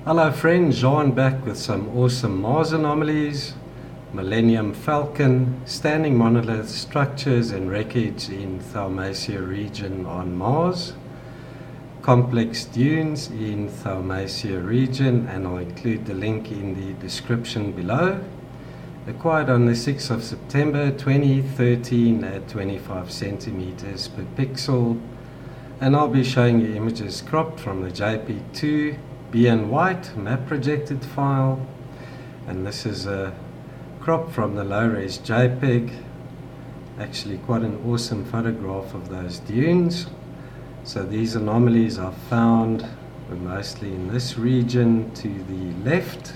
Hello friends, Jean back with some awesome Mars anomalies, Millennium Falcon, standing monolith structures and wreckage in Thaumasia Region on Mars, complex dunes in Thaumasia Region, and I'll include the link in the description below. Acquired on the 6th of September 2013 at 25 centimeters per pixel, and I'll be showing you images cropped from the JP2 B and white map projected file, and this is a crop from the low-res JPEG. Actually quite an awesome photograph of those dunes. So these anomalies are found mostly in this region to the left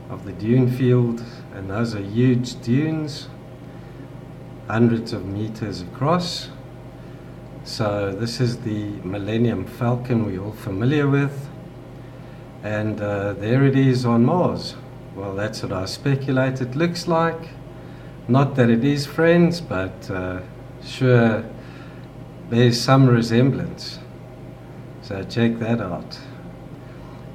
of the dune field, and those are huge dunes, hundreds of meters across. So this is the Millennium Falcon we're all familiar with. And there it is on Mars. Well, that's what I speculate it looks like. Not that it is, friends, but sure, there's some resemblance. So check that out.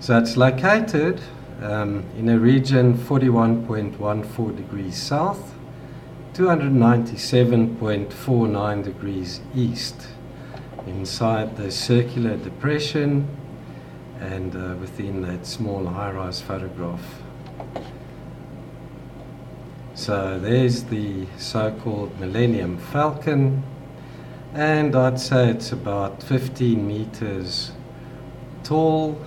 So it's located in a region 41.14 degrees south, 297.49 degrees east, inside the circular depression, and within that small high-rise photograph. So there's the so-called Millennium Falcon, and I'd say it's about 15 meters tall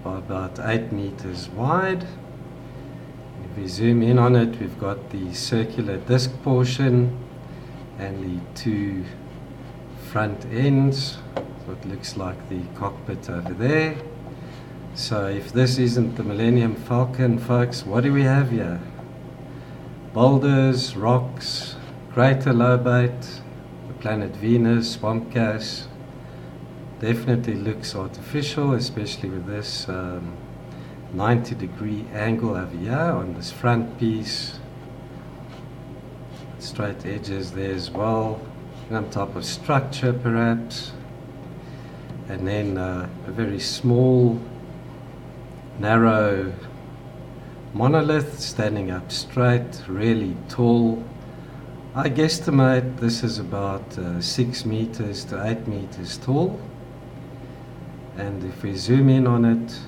by about 8 meters wide. If we zoom in on it, we've got the circular disc portion and the two front ends, what looks like the cockpit over there. So if this isn't the Millennium Falcon, folks, what do we have here? Boulders, rocks, crater lobate, the planet Venus, swamp gas. Definitely looks artificial, especially with this 90-degree angle over here on this front piece. Straight edges there as well. Some type of structure perhaps. And then a very small, narrow monolith standing up straight, really tall. I guesstimate this is about 6 meters to 8 meters tall. And if we zoom in on it,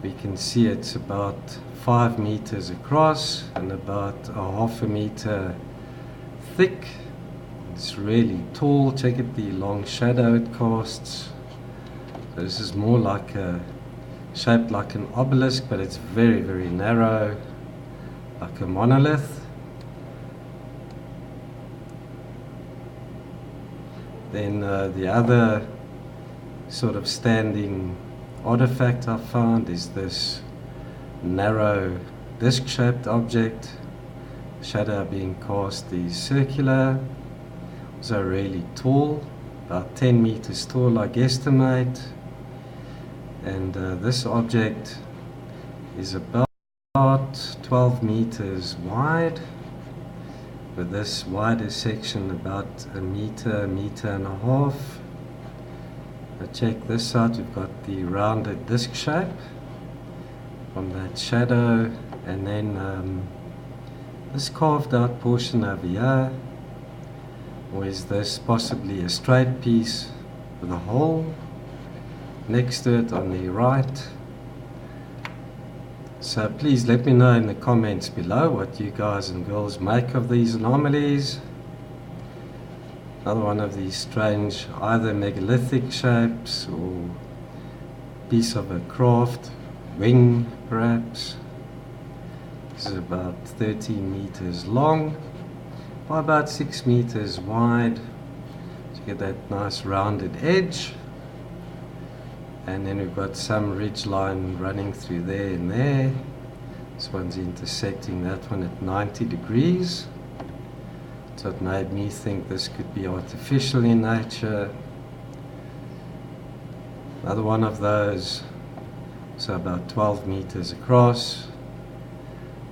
we can see it's about 5 meters across and about a half a meter thick. It's really tall. Check it, the long shadow it casts. So this is more like shaped like an obelisk, but it's very, very narrow, like a monolith. Then the other sort of standing artifact I found is this narrow disc-shaped object. Shadow being cast is circular. So really tall, about 10 meters tall I guesstimate, and this object is about 12 meters wide, with this wider section about a meter and a half. But check this out, we've got the rounded disc shape from that shadow, and then this carved out portion over here. Or is this possibly a straight piece with a hole next to it on the right? So please let me know in the comments below what you guys and girls make of these anomalies. Another one of these strange either megalithic shapes or piece of a craft, wing perhaps. This is about 13 meters long by about 6 meters wide, to get that nice rounded edge. And then we've got some ridge line running through there and there. This one's intersecting that one at 90 degrees. So it made me think this could be artificial in nature. Another one of those, so about 12 meters across,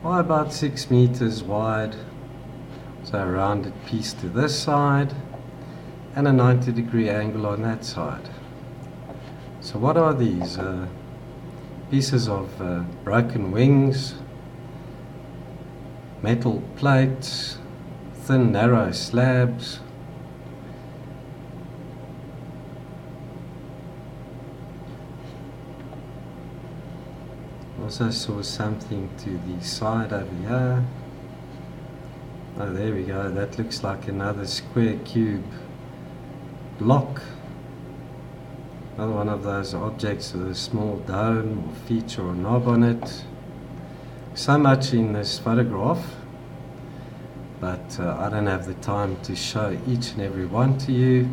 by about 6 meters wide. So a rounded piece to this side and a 90-degree angle on that side. So what are these? pieces of broken wings, metal plates, thin narrow slabs. Also saw something to the side over here. Oh, there we go. That looks like another square cube block. Another one of those objects with a small dome or feature or knob on it. So much in this photograph, but I don't have the time to show each and every one to you.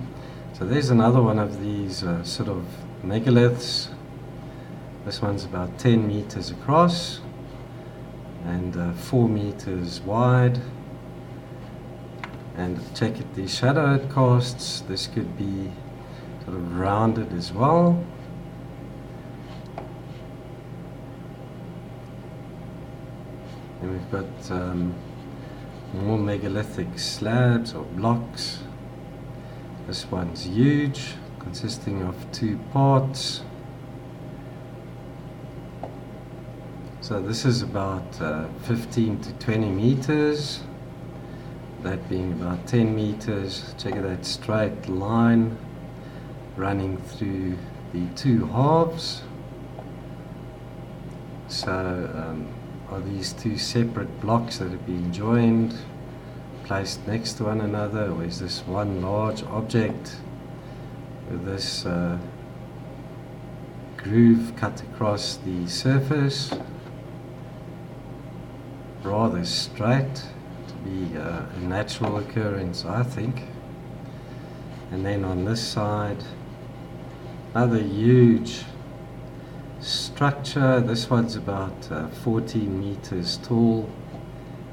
So there's another one of these sort of megaliths. This one's about 10 meters across and 4 meters wide. And check it, the shadow it casts. This could be sort of rounded as well. And we've got more megalithic slabs or blocks. This one's huge, consisting of 2 parts. So this is about 15 to 20 meters, that being about 10 meters. Check that straight line running through the 2 halves. So are these 2 separate blocks that have been joined, placed next to one another, or is this one large object with this groove cut across the surface? Rather straight to be a natural occurrence, I think. And then on this side, another huge structure. This one's about 14 meters tall,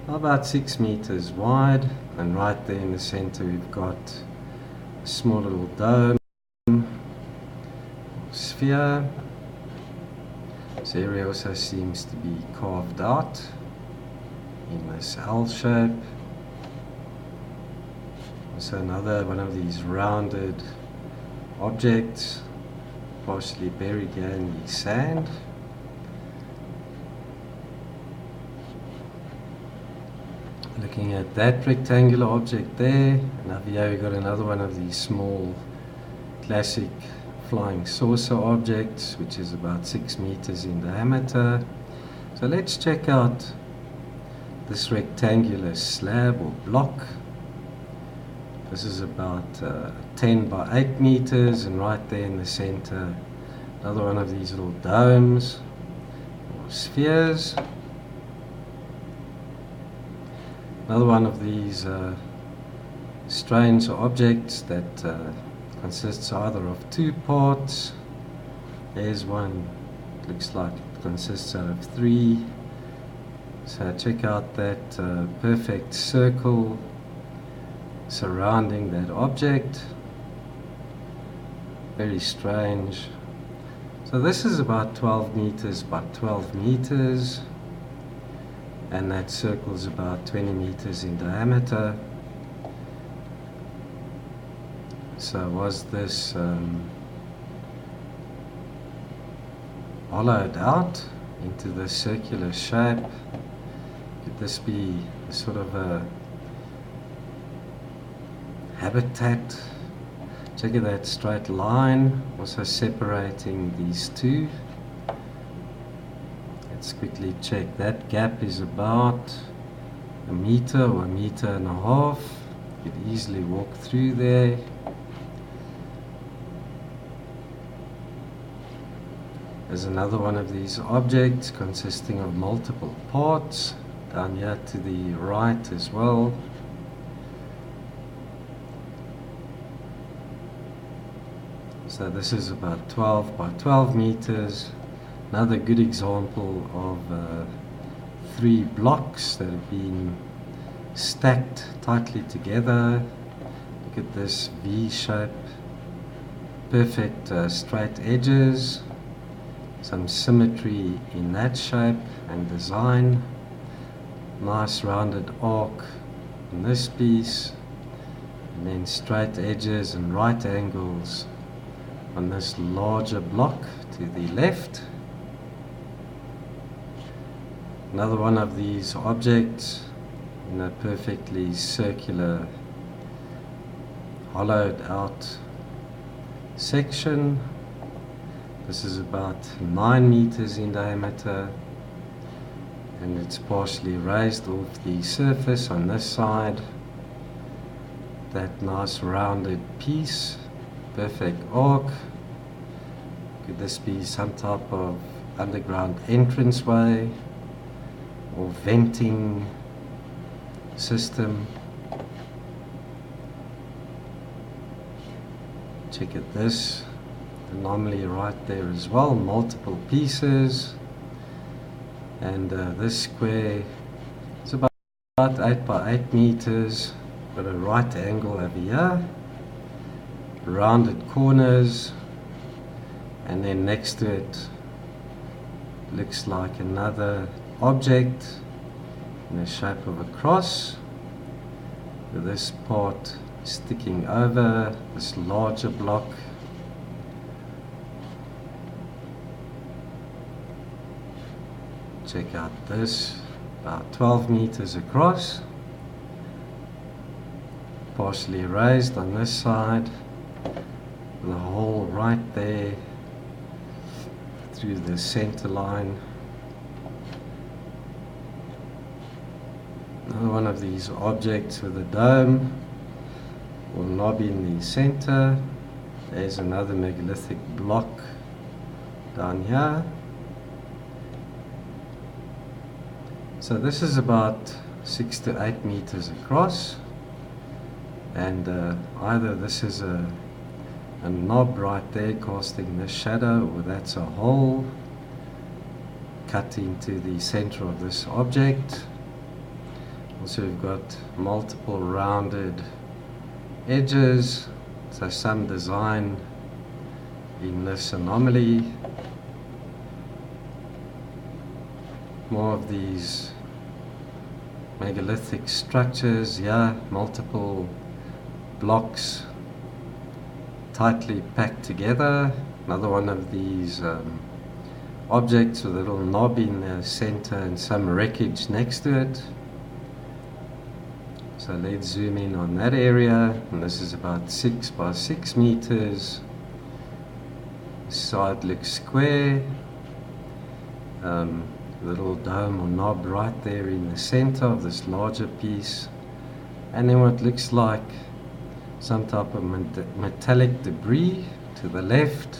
about 6 meters wide, and right there in the center we've got a small little dome or sphere. This area also seems to be carved out in this L shape. Also another one of these rounded objects, partially buried here in the sand. Looking at that rectangular object there, and over here we've got another one of these small classic flying saucer objects, which is about 6 meters in diameter. So let's check out this rectangular slab or block. This is about 10 by 8 meters, and right there in the center, another one of these little domes or spheres. Another one of these strange objects that consists either of 2 parts. There's one, looks like it consists out of 3. So check out that perfect circle surrounding that object. Very strange. So this is about 12 meters by 12 meters, and that circle is about 20 meters in diameter. So was this hollowed out into this circular shape? Could this be a sort of a habitat? Check out that straight line, also separating these 2. Let's quickly check. That gap is about 1 meter or 1.5 meters. You could easily walk through there. There's another one of these objects consisting of multiple parts down here to the right as well. So this is about 12 by 12 meters. Another good example of 3 blocks that have been stacked tightly together. Look at this V shape. Perfect straight edges. Some symmetry in that shape and design. Nice rounded arc in this piece. And then straight edges and right angles on this larger block to the left. Another one of these objects in a perfectly circular hollowed out section. This is about 9 meters in diameter, and it's partially raised off the surface on this side. That nice rounded piece, perfect arc. Could this be some type of underground entranceway or venting system? Check at this anomaly right there as well, multiple pieces. And this square is about 8 by 8 meters. Got a right angle over here, rounded corners, and then next to it looks like another object in the shape of a cross, with this part sticking over this larger block. Check out this, about 12 meters across, partially raised on this side, with a hole right there through the center line. Another one of these objects with a dome or knob in the center. There's another megalithic block down here. So this is about 6 to 8 meters across, and either this is a knob right there casting the shadow, or that's a hole cut into the center of this object. Also we've got multiple rounded edges, so some design in this anomaly. More of these megalithic structures, yeah, multiple blocks tightly packed together. Another one of these objects with a little knob in the center and some wreckage next to it. So let's zoom in on that area, and this is about 6 by 6 meters. This side looks square. Little dome or knob right there in the center of this larger piece, and then what looks like some type of metallic debris to the left.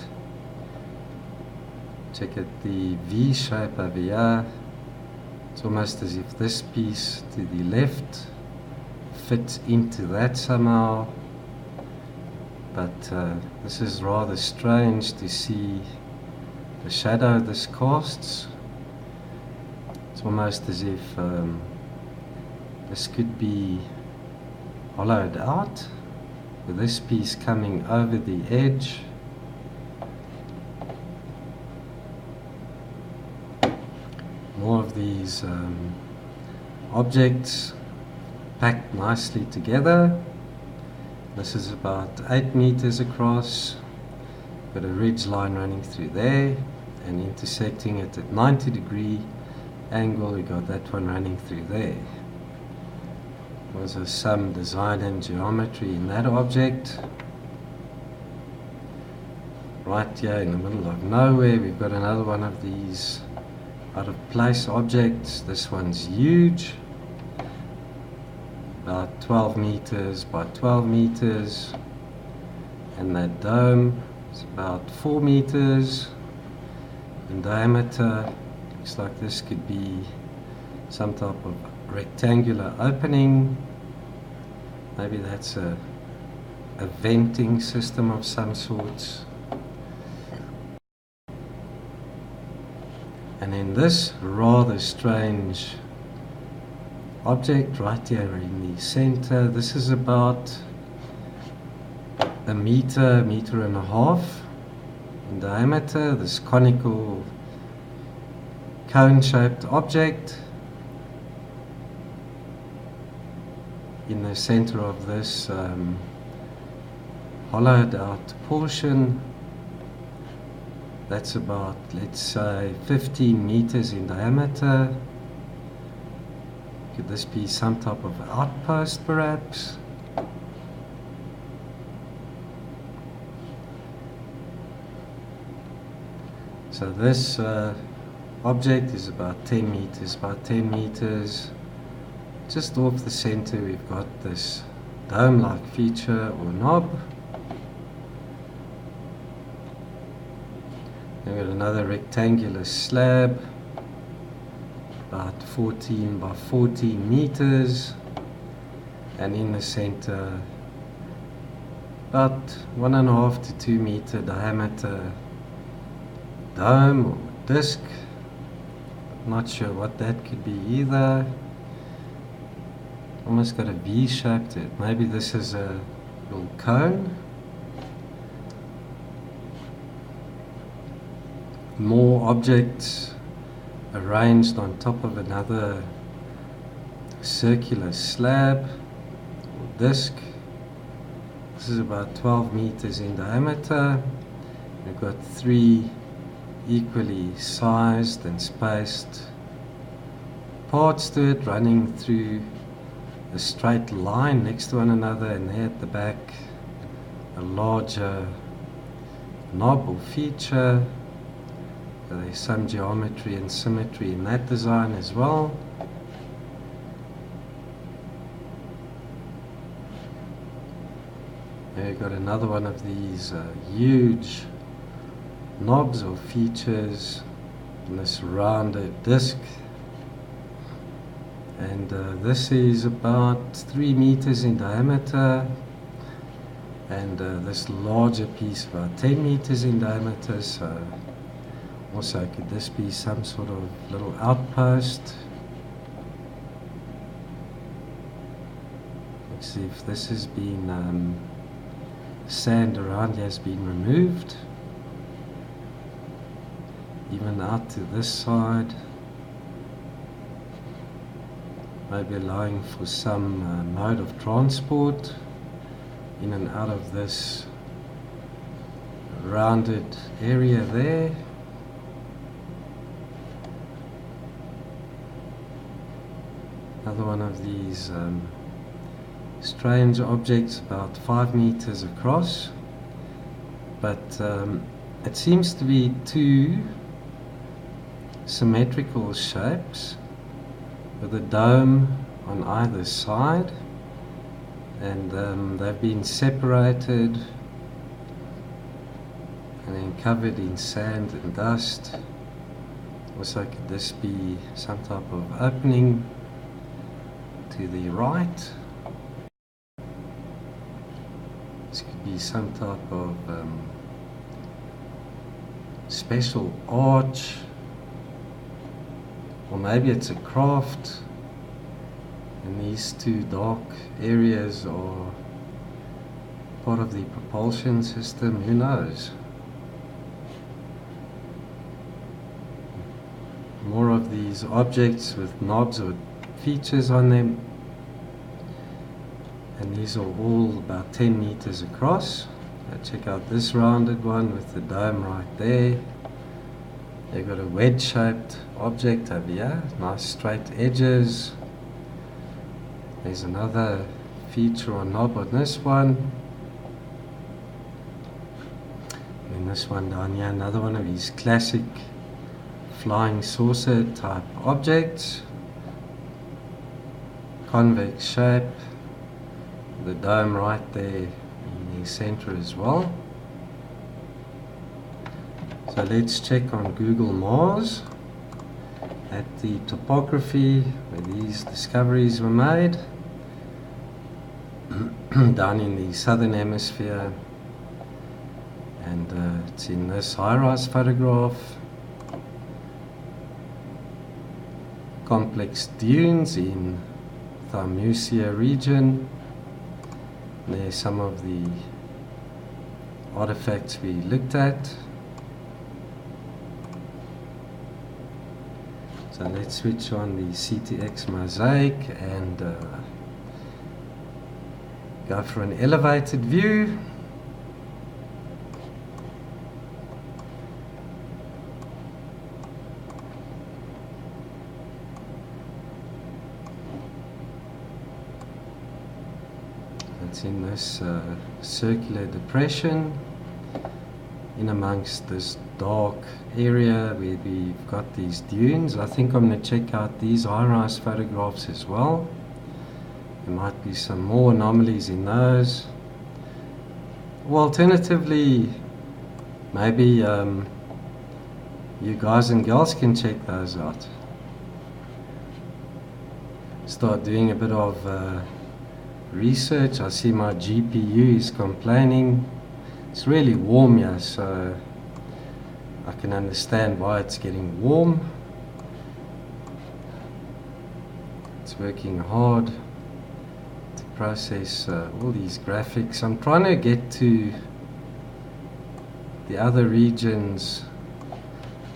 Check out the V shape over here. It's almost as if this piece to the left fits into that somehow, but this is rather strange to see the shadow this casts. It's almost as if this could be hollowed out, with this piece coming over the edge. More of these objects packed nicely together. This is about 8 meters across. Got a ridge line running through there and intersecting it at 90-degree angle. We got that one running through there. Was some design and geometry in that object. Right here in the middle of nowhere, we've got another one of these out of place objects. This one's huge, about 12 meters by 12 meters, and that dome is about 4 meters in diameter. Looks like this could be some type of rectangular opening. Maybe that's a venting system of some sorts. And then this rather strange object right here in the center. This is about a meter and a half in diameter. This conical cone-shaped object. In the center of this hollowed out portion, that's about, let's say, 15 meters in diameter. Could this be some type of outpost perhaps? So this object is about 10 meters. Just off the center we've got this dome-like feature or knob. Then we've got another rectangular slab, about 14 by 14 meters, and in the center about 1.5 to 2 meter diameter dome or disc. Not sure what that could be either. Almost got a V shape to it. Maybe this is a little cone. More objects arranged on top of another circular slab or disc. This is about 12 meters in diameter. We've got 3 equally sized and spaced parts to it running through a straight line next to one another, and there at the back a larger knob or feature. So there's some geometry and symmetry in that design as well. There you've got another one of these huge knobs or features in this rounded disc, and this is about 3 meters in diameter, and this larger piece about 10 meters in diameter. So also could this be some sort of little outpost? Let's see if this has been sand around here has been removed, even out to this side, maybe allowing for some mode of transport in and out of this rounded area there. Another one of these strange objects about 5 meters across, but it seems to be 2 symmetrical shapes with a dome on either side, and they've been separated and then covered in sand and dust. Also, could this be some type of opening to the right? This could be some type of special arch, or maybe it's a craft, and these 2 dark areas are part of the propulsion system. Who knows? More of these objects with knobs or features on them, and these are all about 10 meters across. Check out this rounded one with the dome right there. They've got a wedge-shaped object over here, nice straight edges. There's another feature or knob on this one. And this one down here, another one of these classic flying saucer type objects. Convex shape, the dome right there in the center as well. So let's check on Google Mars at the topography where these discoveries were made. Down in the southern hemisphere, and it's in this high-rise photograph. Complex dunes in Thaumasia Region. There's some of the artifacts we looked at. So let's switch on the CTX mosaic and go for an elevated view. It's in this circular depression in amongst this dark area where we've got these dunes. I think I'm going to check out these high-rise photographs as well. There might be some more anomalies in those. Or alternatively, maybe you guys and girls can check those out. Start doing a bit of research. I see my GPU is complaining. It's really warm here, so I can understand why it's getting warm. It's working hard to process all these graphics. I'm trying to get to the other regions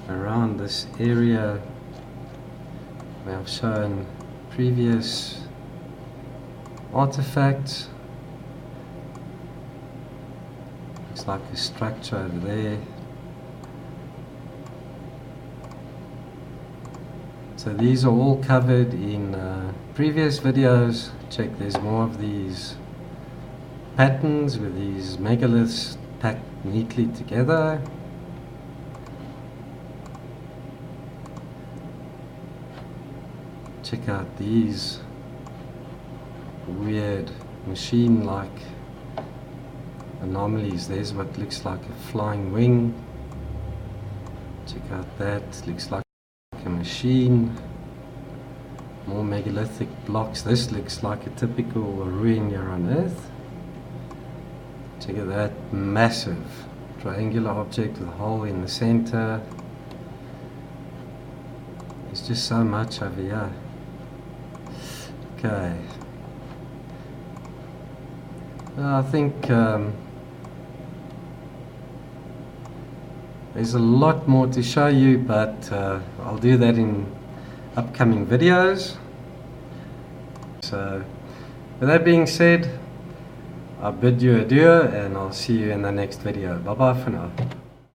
around this area where I've shown previous artifacts. Looks like a structure over there. So these are all covered in previous videos. Check, there's more of these patterns with these megaliths packed neatly together. Check out these weird machine-like anomalies. There's what looks like a flying wing. Check out that, looks like a machine. More megalithic blocks. This looks like a typical ruin here on Earth. Check out that massive triangular object with a hole in the center. There's just so much over here. Okay. I think there's a lot more to show you, but I'll do that in upcoming videos. So, with that being said, I bid you adieu, and I'll see you in the next video. Bye bye for now.